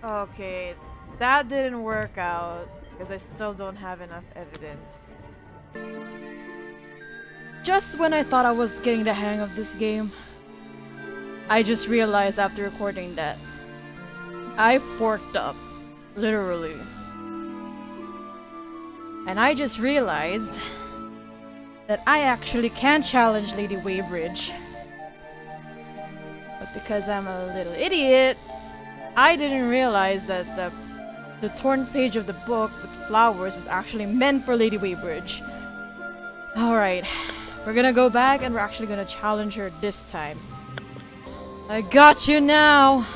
Okay, that didn't work out because I still don't have enough evidence. Just when I thought I was getting the hang of this game, I just realized after recording that I forked up, literally. And I just realized that I actually can challenge Lady Weybridge. But because I'm a little idiot, I didn't realize that the torn page of the book with flowers was actually meant for Lady Weybridge. Alright, we're gonna go back and we're actually gonna challenge her this time. I got you now!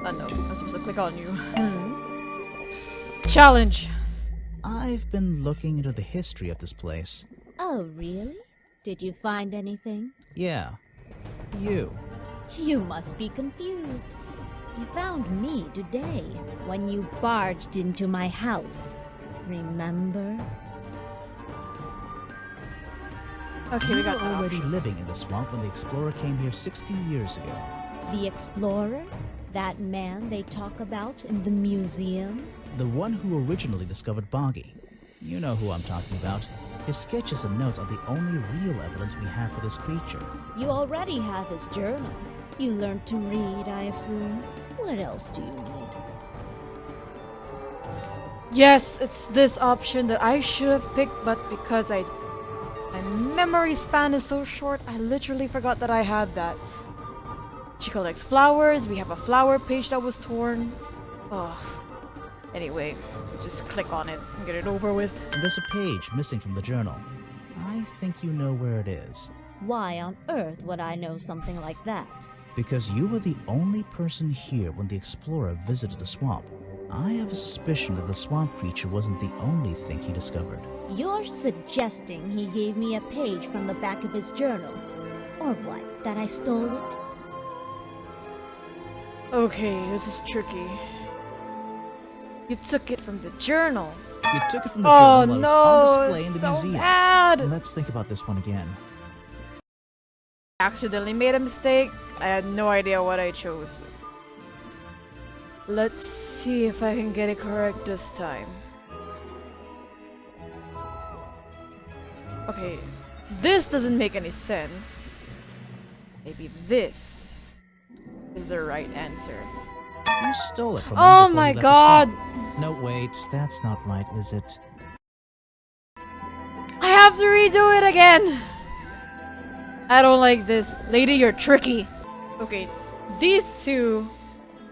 Oh no, I'm supposed to click on you. Challenge! I've been looking into the history of this place. Oh, really? Did you find anything? Yeah. You. You must be confused. You found me today when you barged into my house. Remember? Okay, You we were got that already option. living in the swamp when the explorer came here 60 years ago. The explorer? That man they talk about in the museum? The one who originally discovered Boggy. You know who I'm talking about. His sketches and notes are the only real evidence we have for this creature. You already have his journal. You learned to read, I assume. What else do you need? Yes, it's this option that I should have picked, but because my memory span is so short, I literally forgot that I had that. She collects flowers, we have a flower page that was torn. Ugh. Anyway, let's just click on it and get it over with. And there's a page missing from the journal. I think you know where it is. Why on earth would I know something like that? Because you were the only person here when the explorer visited the swamp. I have a suspicion that the swamp creature wasn't the only thing he discovered. You're suggesting he gave me a page from the back of his journal? Or what, that I stole it? Okay, this is tricky. You took it from the journal. You took it from the Oh journal no, while it was on display it's in the so museum. bad! Let's think about this one again. I accidentally made a mistake. I had no idea what I chose. Let's see if I can get it correct this time. Okay, this doesn't make any sense. Maybe this is the right answer. You stole it from him Oh before my you left the god! swamp. No, wait, that's not right, is it? I have to redo it again! I don't like this. Lady, you're tricky. Okay, these two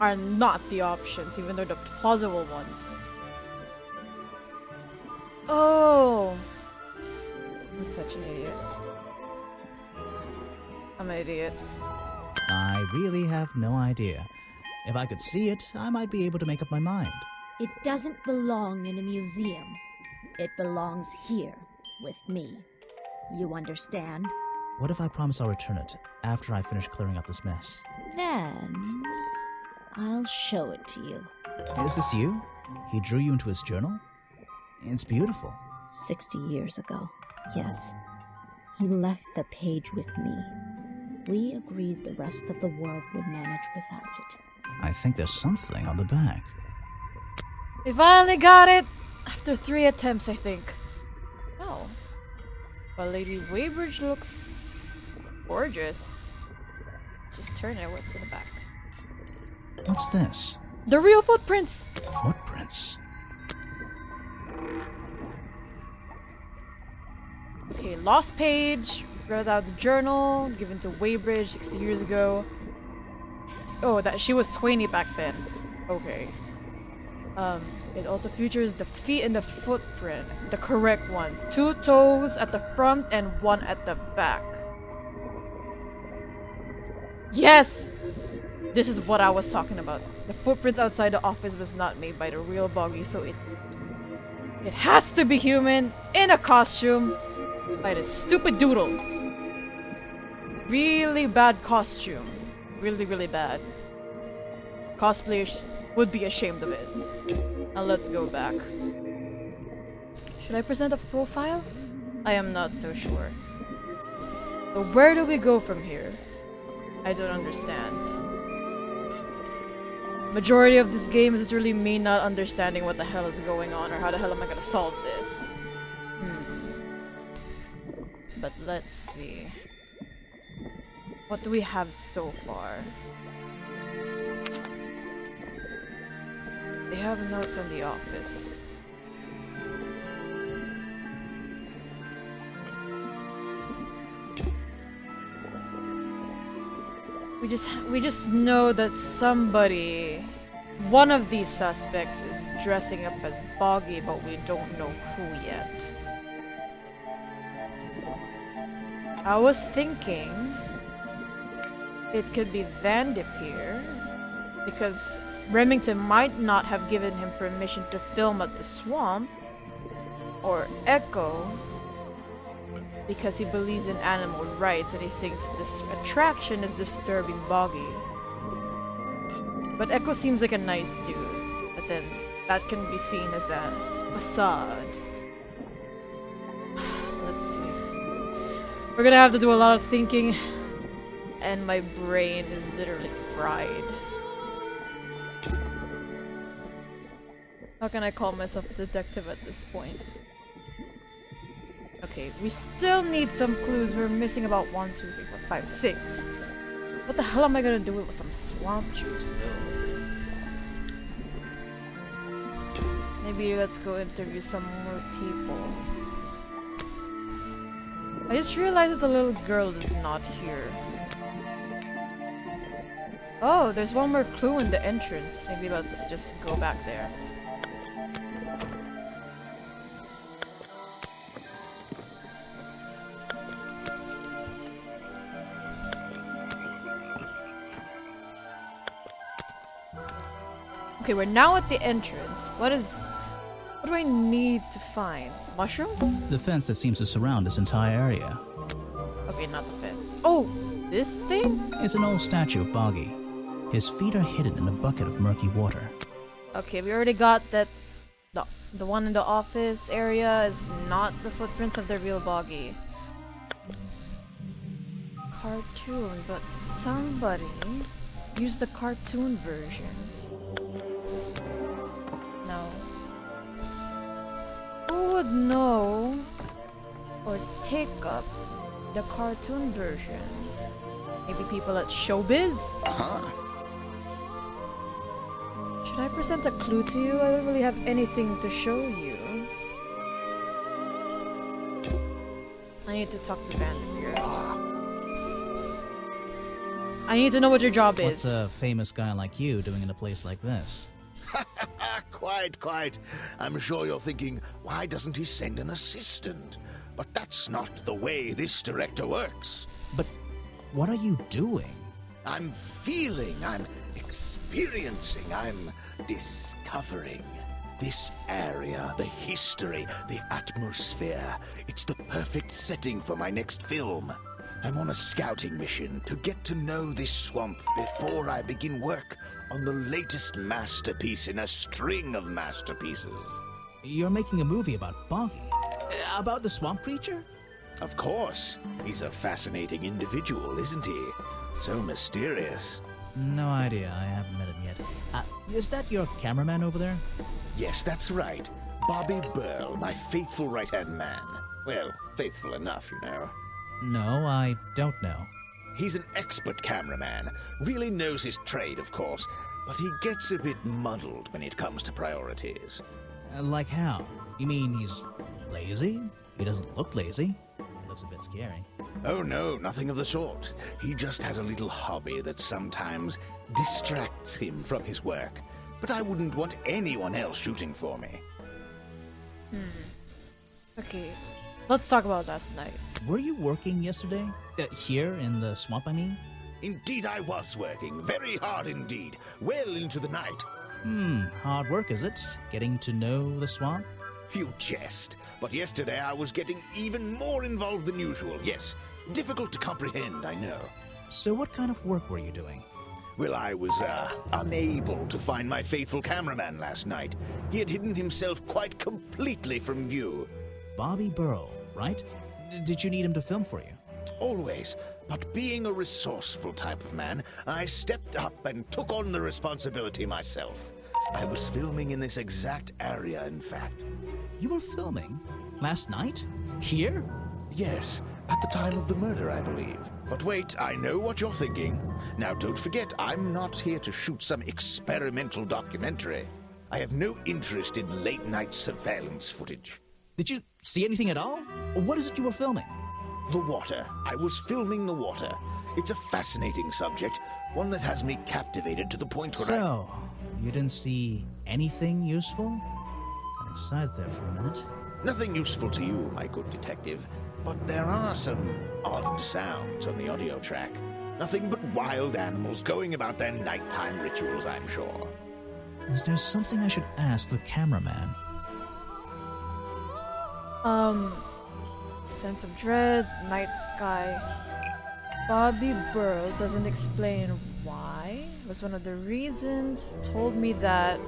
are not the options, even though they're the plausible ones. Oh! I'm such an idiot. I'm an idiot. I really have no idea. If I could see it, I might be able to make up my mind. It doesn't belong in a museum. It belongs here, with me. You understand? What if I promise I'll return it after I finish clearing up this mess? Then, I'll show it to you. Is this you? He drew you into his journal? It's beautiful. 60 years ago, yes. He left the page with me. We agreed the rest of the world would manage without it. I think there's something on the back. We finally got it! After 3 attempts, I think. Oh. But Lady Weybridge looks gorgeous. Let's just turn it. What's in the back? What's this? The real footprints! Footprints. Okay, lost page. Read out the journal. Given to Weybridge 60 years ago. Oh, that she was 20 back then. Okay. It also features the feet and the footprint. The correct ones. 2 toes at the front and 1 at the back. Yes! This is what I was talking about. The footprints outside the office was not made by the real Boggy, so it has to be human in a costume by the stupid doodle. Really bad costume. Really, really bad. Cosplayers would be ashamed of it. Now let's go back. Should I present a profile? I am not so sure. But where do we go from here? I don't understand. Majority of this game is literally me not understanding what the hell is going on or how the hell am I gonna solve this. But let's see. What do we have so far? They have notes on the office. We just know that somebody, one of these suspects is dressing up as Boggy, but we don't know who yet. I was thinking it could be Vanderpeer, because Remington might not have given him permission to film at the swamp, or Echo, because he believes in animal rights and he thinks this attraction is disturbing Boggy. But Echo seems like a nice dude, but then that can be seen as a facade. Let's see. We're gonna have to do a lot of thinking, and my brain is literally fried. How can I call myself a detective at this point? Okay, we still need some clues. We're missing about 1, 2, 3, 4, 5, 6. What the hell am I gonna do with some swamp juice, though? Maybe let's go interview some more people. I just realized that the little girl is not here. Oh, there's one more clue in the entrance. Maybe let's just go back there. Okay, we're now at the entrance. What do I need to find? Mushrooms? The fence that seems to surround this entire area. Okay, not the fence. Oh, this thing? It's an old statue of Boggy. His feet are hidden in a bucket of murky water. Okay, we already got that. The one in the office area is not the footprints of the real Boggy. Cartoon, but somebody used the cartoon version. No. Who would know or take up the cartoon version? Maybe people at Showbiz? Should I present a clue to you? I don't really have anything to show you. I need to talk to Vandermeer. I need to know what your job is. What's a famous guy like you doing in a place like this? Quite. I'm sure you're thinking, why doesn't he send an assistant? But that's not the way this director works. But what are you doing? I'm feeling, I'm experiencing, I'm discovering. This area, the history, the atmosphere, it's the perfect setting for my next film. I'm on a scouting mission to get to know this swamp before I begin work on the latest masterpiece in a string of masterpieces. You're making a movie about Boggy? About the swamp creature? Of course. He's a fascinating individual, isn't he? So mysterious. No idea. I haven't met him yet. Is that your cameraman over there? Yes, that's right. Bobby Burl, my faithful right-hand man. Well, faithful enough, you know. No, I don't know. He's an expert cameraman. Really knows his trade, of course. But he gets a bit muddled when it comes to priorities. Like how? You mean he's lazy? He doesn't look lazy. He looks a bit scary. Oh no, nothing of the sort. He just has a little hobby that sometimes distracts him from his work. But I wouldn't want anyone else shooting for me. Okay, let's talk about last night. Were you working yesterday? Here in the swamp, I mean? Indeed I was working. Very hard indeed. Well into the night. Hard work, is it? Getting to know the swamp? You jest. But yesterday I was getting even more involved than usual. Yes, difficult to comprehend, I know. So what kind of work were you doing? Well, I was, unable to find my faithful cameraman last night. He had hidden himself quite completely from view. Bobby Burl, right? Did you need him to film for you? Always. But being a resourceful type of man, I stepped up and took on the responsibility myself. I was filming in this exact area, in fact. You were filming? Last night? Here? Yes, at the time of the murder, I believe. But wait, I know what you're thinking. Now, don't forget, I'm not here to shoot some experimental documentary. I have no interest in late-night surveillance footage. Did you see anything at all? What is it you were filming? The water. I was filming the water. It's a fascinating subject, one that has me captivated to the point where So, you didn't see anything useful? Got excited there for a minute. Nothing useful to you, my good detective. But there are some odd sounds on the audio track. Nothing but wild animals going about their nighttime rituals, I'm sure. Is there something I should ask the cameraman? Sense of dread, night sky. Bobby Burl doesn't explain why. Was one of the reasons. Told me that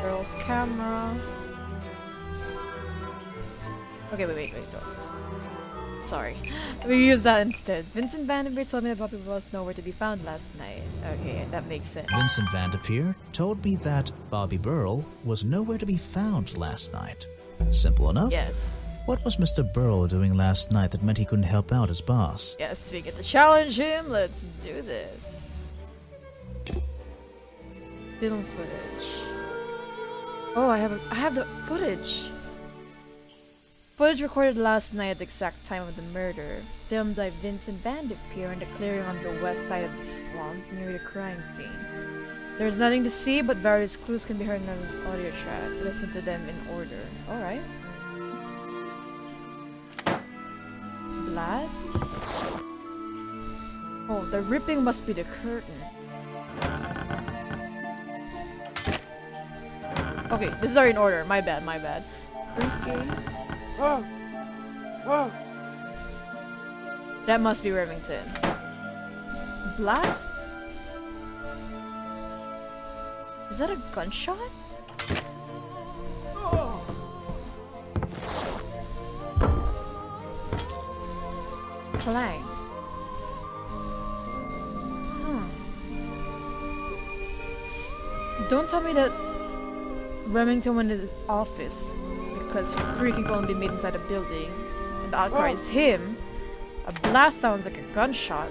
Burl's camera. Okay, wait, no. Sorry. We use that instead. Vincent Vanderveer told me that Bobby was nowhere to be found last night. Okay, that makes sense. Vincent Vanderveer told me that Bobby Burl was nowhere to be found last night. Simple enough. Yes. What was Mr. Burl doing last night that meant he couldn't help out his boss? Yes, we get to challenge him. Let's do this. Film footage. Oh, I have the footage. Footage recorded last night at the exact time of the murder, filmed by Vincent Vanderveer in the clearing on the west side of the swamp near the crime scene. There's nothing to see, but various clues can be heard in the audio track. Listen to them in order. Alright. Blast. Oh, the ripping must be the curtain. Okay, these are in order. My bad. Okay. That must be Remington. Blast? Is that a gunshot? Clang. Don't tell me that Remington went to his office because creaking can only be made inside a building and the outcry is him. A blast sounds like a gunshot.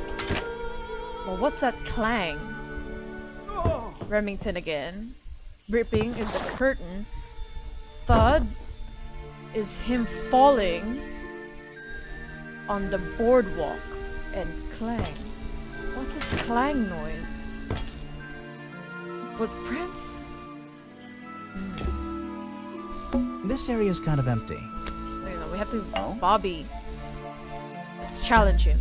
Well, what's that clang? Remington again. Ripping is the curtain. Thud is him falling on the boardwalk. And clang. What's this clang noise? Footprints? This area is kind of empty. No, we have to... Bobby. Let's challenge him.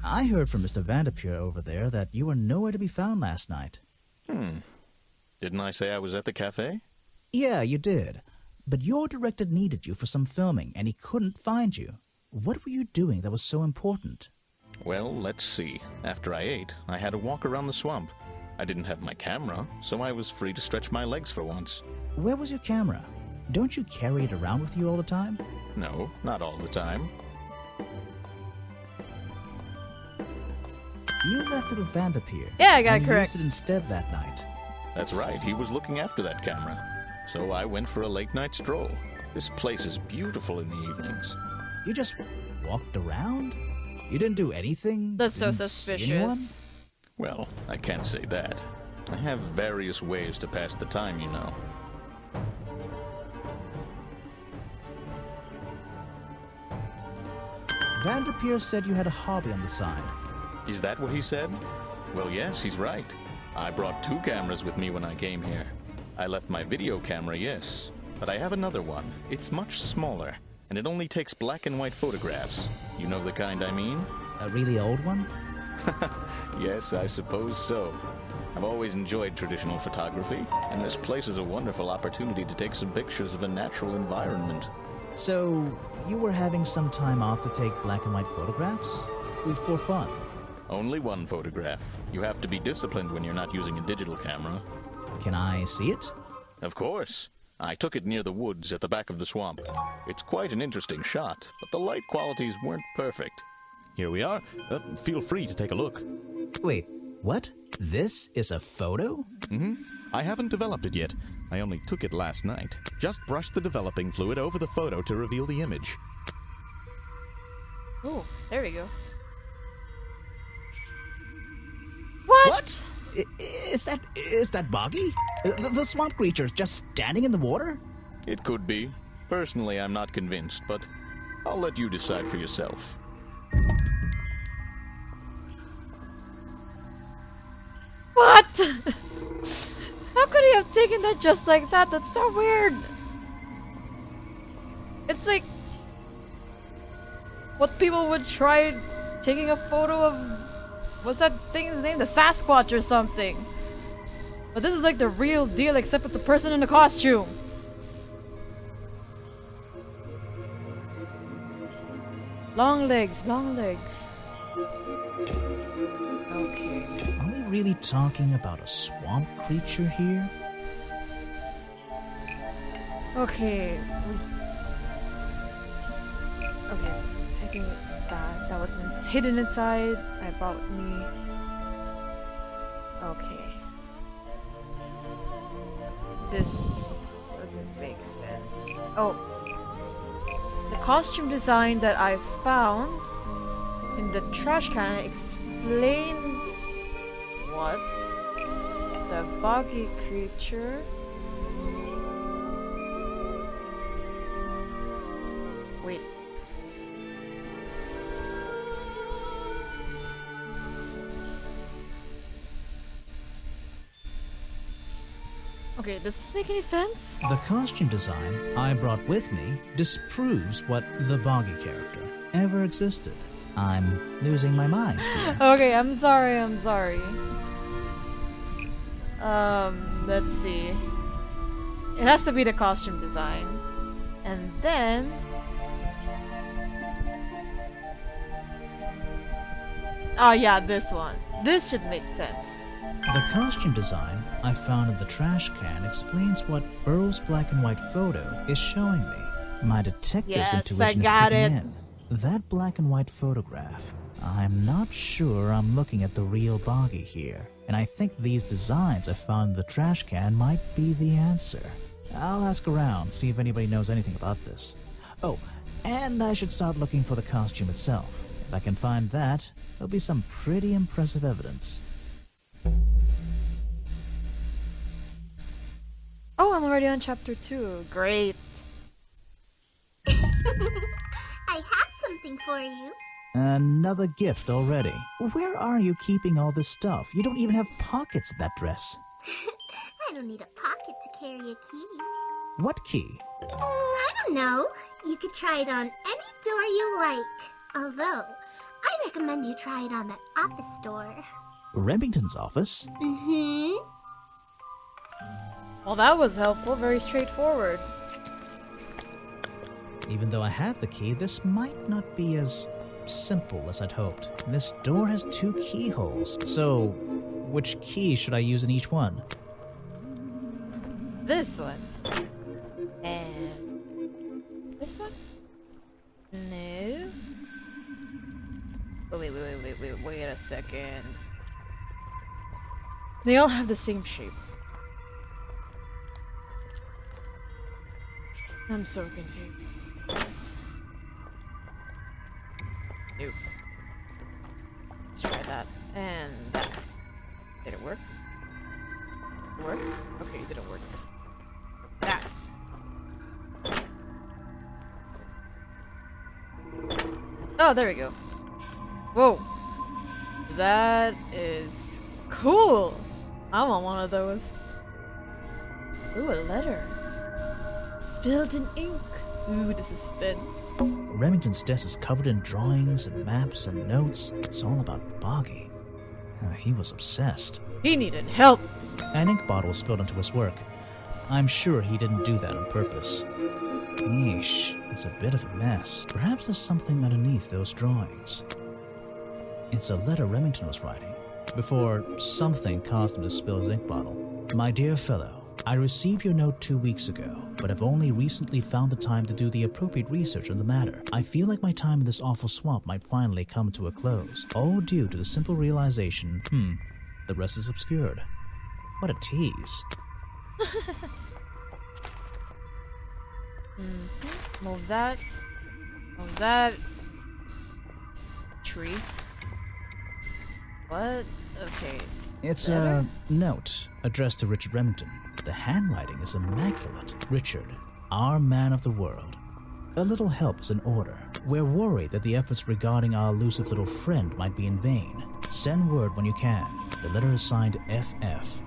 I heard from Mr. Vanderveer over there that you were nowhere to be found last night. Didn't I say I was at the cafe? Yeah, you did. But your director needed you for some filming, and he couldn't find you. What were you doing that was so important? Well, let's see. After I ate, I had a walk around the swamp. I didn't have my camera, so I was free to stretch my legs for once. Where was your camera? Don't you carry it around with you all the time? No, not all the time. You left it with Vanderveer. Yeah, I got and it you correct. used it instead that night. That's right, he was looking after that camera. So I went for a late-night stroll. This place is beautiful in the evenings. You just walked around? You didn't do anything? That's so Didn't see anyone? suspicious. Well, I can't say that. I have various ways to pass the time, you know. Vanderveer said you had a hobby on the side. Is that what he said? Well, yes, he's right. I brought 2 cameras with me when I came here. I left my video camera, yes, but I have another one. It's much smaller, and it only takes black and white photographs. You know the kind I mean? A really old one? Yes, I suppose so. I've always enjoyed traditional photography, and this place is a wonderful opportunity to take some pictures of a natural environment. So, you were having some time off to take black and white photographs? For fun? Only one photograph. You have to be disciplined when you're not using a digital camera. Can I see it? Of course. I took it near the woods at the back of the swamp. It's quite an interesting shot, but the light qualities weren't perfect. here we are. Feel free to take a look. Wait, what? This is a photo? I haven't developed it yet. I only took it last night. Just brush the developing fluid over the photo to reveal the image. Oh, there we go. What? Is that Boggy? The swamp creature just standing in the water? It could be. Personally, I'm not convinced, but I'll let you decide for yourself. What? How could he have taken that just like that? That's so weird. It's like what people would try taking a photo of. What's that thing's name? The Sasquatch or something. But this is like the real deal, except it's a person in a costume. Long legs, long legs. Okay. Are we really talking about a swamp creature here? Okay. Okay. I think that was hidden inside. I brought with me. Okay. This doesn't make sense. Oh. The costume design that I found in the trash can explains what? The boggy creature. Wait. Okay, does this make any sense? The costume design I brought with me disproves what the Boggy character ever existed. I'm losing my mind here. Okay, I'm sorry. Let's see. It has to be the costume design. And then... Oh yeah, this one. This should make sense. The costume design I found in the trash can explains what Burrow's black and white photo is showing me. My detective's Yes, intuition I is got kicking it. in. That black and white photograph. I'm not sure I'm looking at the real Boggy here, and I think these designs I found in the trash can might be the answer. I'll ask around, see if anybody knows anything about this. Oh, and I should start looking for the costume itself. If I can find that, there'll be some pretty impressive evidence. Oh, I'm already on chapter 2. Great. I have something for you. Another gift already. Where are you keeping all this stuff? You don't even have pockets in that dress. I don't need a pocket to carry a key. What key? I don't know. You could try it on any door you like. Although, I recommend you try it on that office door. Remington's office? Mm-hmm. Well, that was helpful. Very straightforward. Even though I have the key, this might not be as simple as I'd hoped. This door has 2 keyholes, so which key should I use in each one? This one. And... this one? No. Oh, wait a second. They all have the same shape. I'm so confused. Nope. Let's try that. And that. Did it work? Did it work? Okay, it didn't work. That. Oh, there we go. Whoa. That is cool. I want one of those. Ooh, a letter. Spilled in ink. Ooh, the suspense. Remington's desk is covered in drawings and maps and notes. It's all about Boggy. He was obsessed. He needed help. An ink bottle was spilled into his work. I'm sure he didn't do that on purpose. Yeesh, it's a bit of a mess. Perhaps there's something underneath those drawings. It's a letter Remington was writing before something caused him to spill his ink bottle. My dear fellow, I received your note 2 weeks ago. but have only recently found the time to do the appropriate research on the matter. I feel like my time in this awful swamp might finally come to a close, all due to the simple realization, the rest is obscured. What a tease. Move that. Move that. Tree. What? Okay. It's Better? a note addressed to Richard Remington. The handwriting is immaculate. Richard, our man of the world. A little help is in order. We're worried that the efforts regarding our elusive little friend might be in vain. Send word when you can. The letter is signed FF.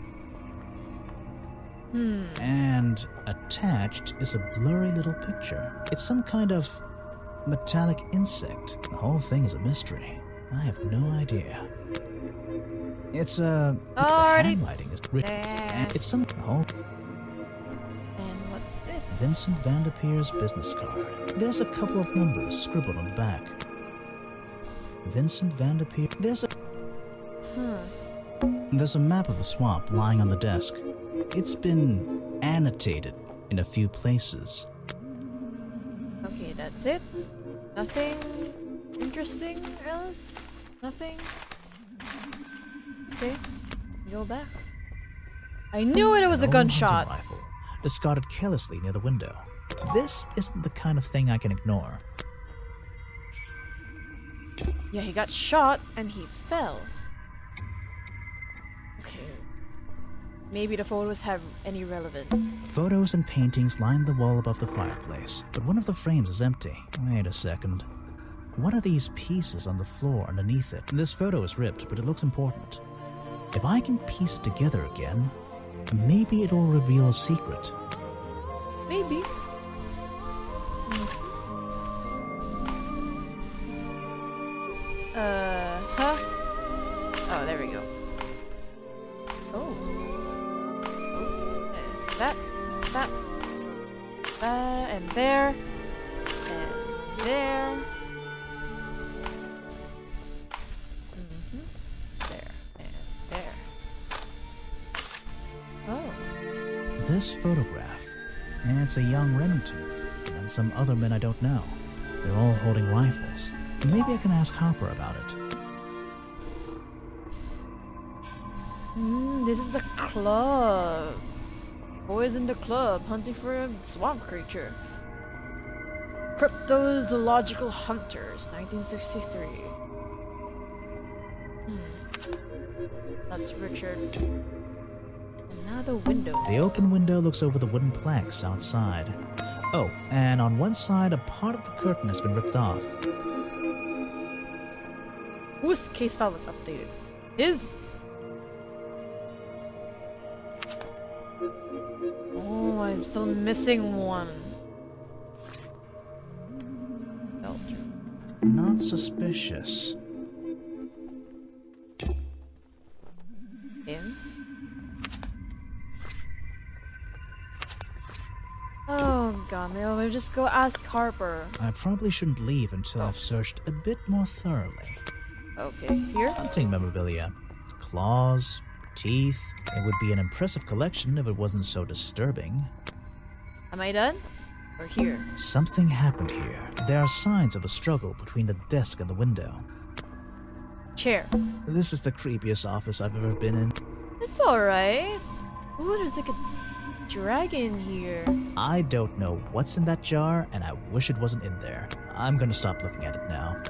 And attached is a blurry little picture. It's some kind of metallic insect. The whole thing is a mystery. I have no idea. It's the Already handwriting is written. And it's some And what's this? Vincent Vanderpeer's business card. There's a couple of numbers scribbled on the back. Vincent Vanderpeer. There's a map of the swamp lying on the desk. It's been annotated in a few places. Okay, that's it. Nothing interesting else? Nothing? Okay, go back. I knew it was a An old gunshot. hunting rifle, discarded carelessly near the window. This isn't the kind of thing I can ignore. Yeah, he got shot and he fell. Okay. Maybe the photos have any relevance. Photos and paintings line the wall above the fireplace, but one of the frames is empty. Wait a second. What are these pieces on the floor underneath it? This photo is ripped, but it looks important. If I can piece it together again, maybe it'll reveal a secret. Maybe. Huh? Oh, there we go. Oh. And that. And there. And there. There. And there. Oh. This photograph, and it's a young Remington, and some other men I don't know. They're all holding rifles. Maybe I can ask Harper about it. This is the club. Boys in the club hunting for a swamp creature. Cryptozoological Hunters, 1963. That's Richard. And now the window. The open window looks over the wooden planks outside. Oh, and on one side, a part of the curtain has been ripped off. Whose case file was updated? His? Oh, I'm still missing one. Belcher. Not suspicious. In? Oh god, maybe I'll just go ask Harper. I probably shouldn't leave until I've searched a bit more thoroughly. Okay, here? Hunting memorabilia. Claws, teeth. It would be an impressive collection if it wasn't so disturbing. Am I done? Or here? Something happened here. There are signs of a struggle between the desk and the window. Chair. This is the creepiest office I've ever been in. It's alright. Ooh, there's like a dragon here. I don't know what's in that jar, and I wish it wasn't in there. I'm gonna stop looking at it now.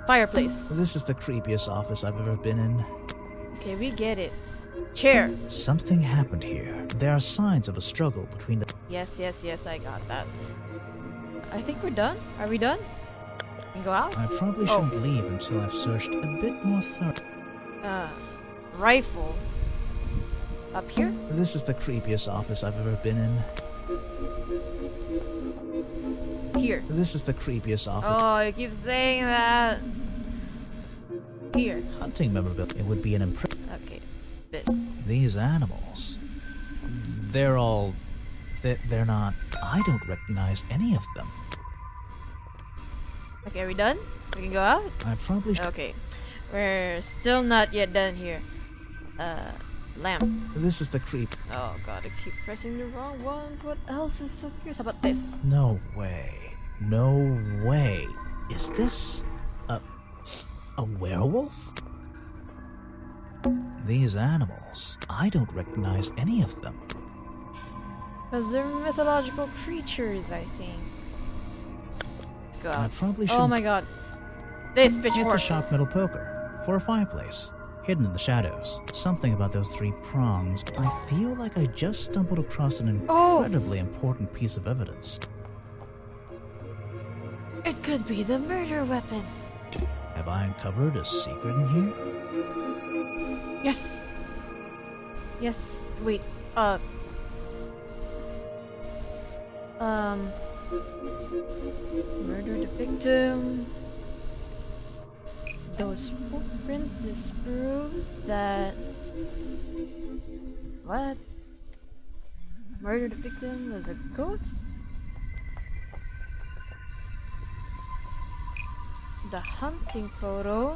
Fireplace. This is the creepiest office I've ever been in. Okay, we get it. Chair. Something happened here. There are signs of a struggle between the... Yes, I got that. I think we're done. Are we done? We can go out? I probably shouldn't leave until I've searched a bit more thoroughly. Rifle. Up here? This is the creepiest office I've ever been in. Here. This is the creepiest office. Oh, you keep saying that. Here. Hunting memorabilia. It would be an impressive... Okay. This. These animals. They're all... They're not... I don't recognize any of them. Okay, are we done? We can go out? I probably should... Okay. We're still not yet done here. Lamp. This is the creep. Oh god, I keep pressing the wrong ones. What else is so curious? How about this? No way. No way. Is this a werewolf? These animals, I don't recognize any of them. Because they're mythological creatures, I think. Let's go I out. probably Oh shouldn't. my god. This It's a pitchfork. sharp metal poker for a fireplace, hidden in the shadows. Something about those 3 prongs. I feel like I just stumbled across an Oh! incredibly important piece of evidence. It could be the murder weapon. Have I uncovered a secret in here? Yes. Yes. Wait. Murder the victim. Those footprints disproves that. What? Murder the victim was a ghost? The hunting photo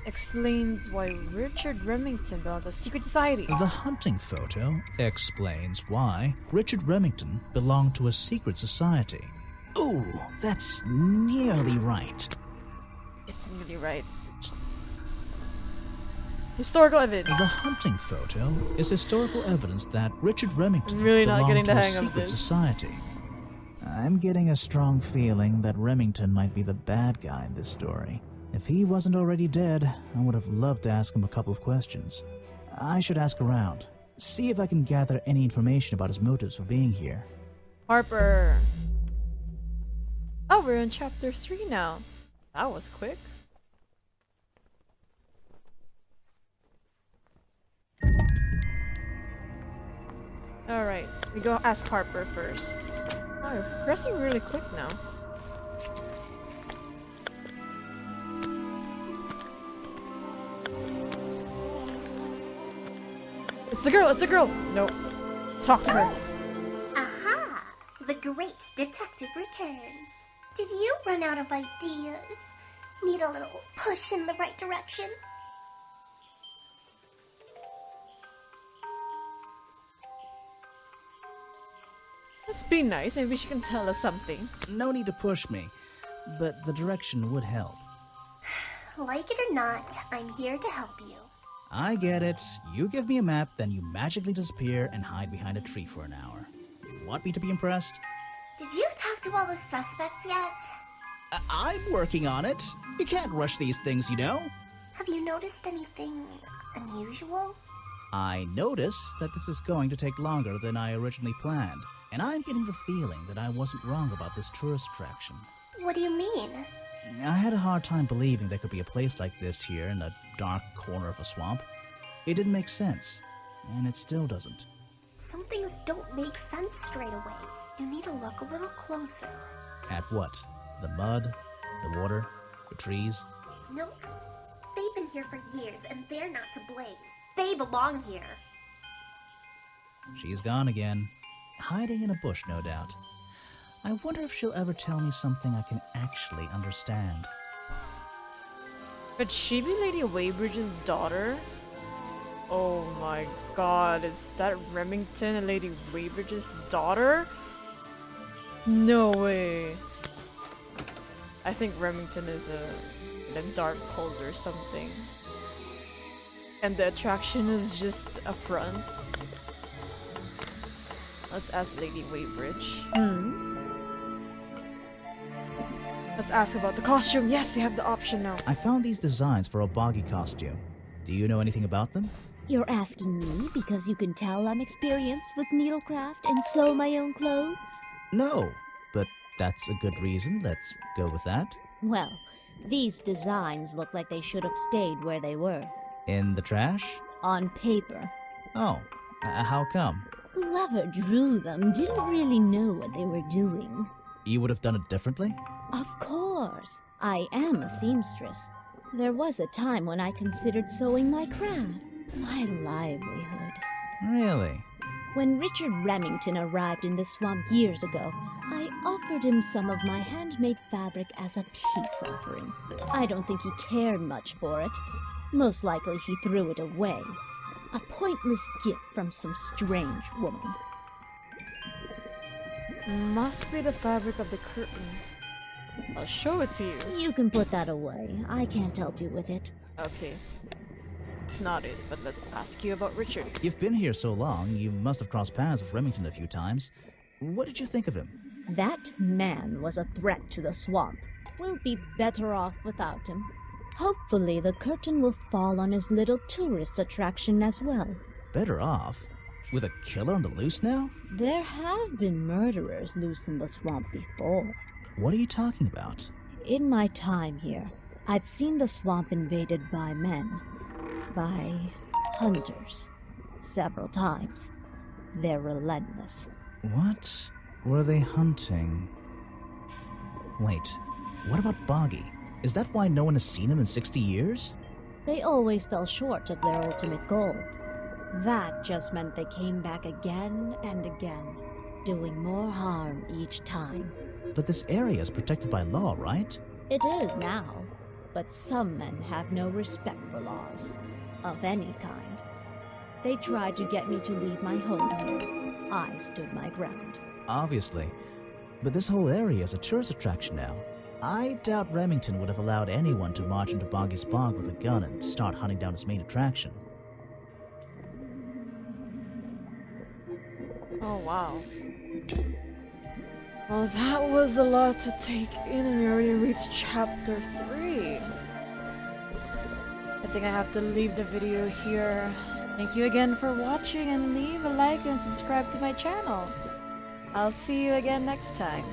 explains why Richard Remington belonged to a secret society. The hunting photo explains why Richard Remington belonged to a secret society. Ooh, that's nearly right. It's really right. Historical evidence. The hunting photo is historical evidence that Richard Remington I'm really not belonged getting the to a hang of secret this. society. I'm getting a strong feeling that Remington might be the bad guy in this story. If he wasn't already dead, I would have loved to ask him a couple of questions. I should ask around, see if I can gather any information about his motives for being here. Harper. Oh, we're in chapter 3 now. That was quick. Alright, we go ask Harper first. Oh, you're progressing really quick now. It's the girl, it's the girl! Nope. Talk to her. Aha! The great detective returns. Did you run out of ideas? Need a little push in the right direction? Let's be nice, maybe she can tell us something. No need to push me, but the direction would help. Like it or not, I'm here to help you. I get it. You give me a map, then you magically disappear and hide behind a tree for an hour. You want me to be impressed? Did you talk to all the suspects yet? I'm working on it. You can't rush these things, you know. Have you noticed anything unusual? I notice that this is going to take longer than I originally planned, and I'm getting the feeling that I wasn't wrong about this tourist attraction. What do you mean? I had a hard time believing there could be a place like this here in a dark corner of a swamp. It didn't make sense, and it still doesn't. Some things don't make sense straight away. You need to look a little closer. At what? The mud? The water? The trees? Nope. They've been here for years, and they're not to blame. They belong here. She's gone again. Hiding in a bush, no doubt. I wonder if she'll ever tell me something I can actually understand. Could she be Lady Weybridge's daughter? Oh my god, is that Remington and Lady Weybridge's daughter? No way. I think Remington is in a dark cult or something. And the attraction is just a front. Let's ask Lady Weybridge. Let's ask about the costume. Yes, we have the option now. I found these designs for a boggy costume. Do you know anything about them? You're asking me because you can tell I'm experienced with needlecraft and sew my own clothes? No, but that's a good reason. Let's go with that. Well, these designs look like they should have stayed where they were. In the trash? On paper. Oh, how come? Whoever drew them didn't really know what they were doing. You would have done it differently? Of course. I am a seamstress. There was a time when I considered sewing my craft, my livelihood. Really? When Richard Remington arrived in the swamp years ago, I offered him some of my handmade fabric as a peace offering. I don't think he cared much for it. Most likely he threw it away. A pointless gift from some strange woman. Must be the fabric of the curtain. I'll show it to you. You can put that away. I can't help you with it. Okay. It's not it, but let's ask you about Richard. You've been here so long, you must have crossed paths with Remington a few times. What did you think of him? That man was a threat to the swamp. We'll be better off without him. Hopefully the curtain will fall on his little tourist attraction as well. Better off? With a killer on the loose now? There have been murderers loose in the swamp before. What are you talking about? In my time here, I've seen the swamp invaded by men. By hunters. Several times. They're relentless. What were they hunting? Wait, what about Boggy? Is that why no one has seen him in 60 years? They always fell short of their ultimate goal. That just meant they came back again and again, doing more harm each time. But this area is protected by law, right? It is now, but some men have no respect for laws, of any kind. They tried to get me to leave my home here. I stood my ground. Obviously. But this whole area is a tourist attraction now. I doubt Remington would have allowed anyone to march into Boggy's Bog with a gun and start hunting down his main attraction. Oh, wow. Well, that was a lot to take in, and we already reached chapter 3. I think I have to leave the video here. Thank you again for watching, and leave a like and subscribe to my channel. I'll see you again next time.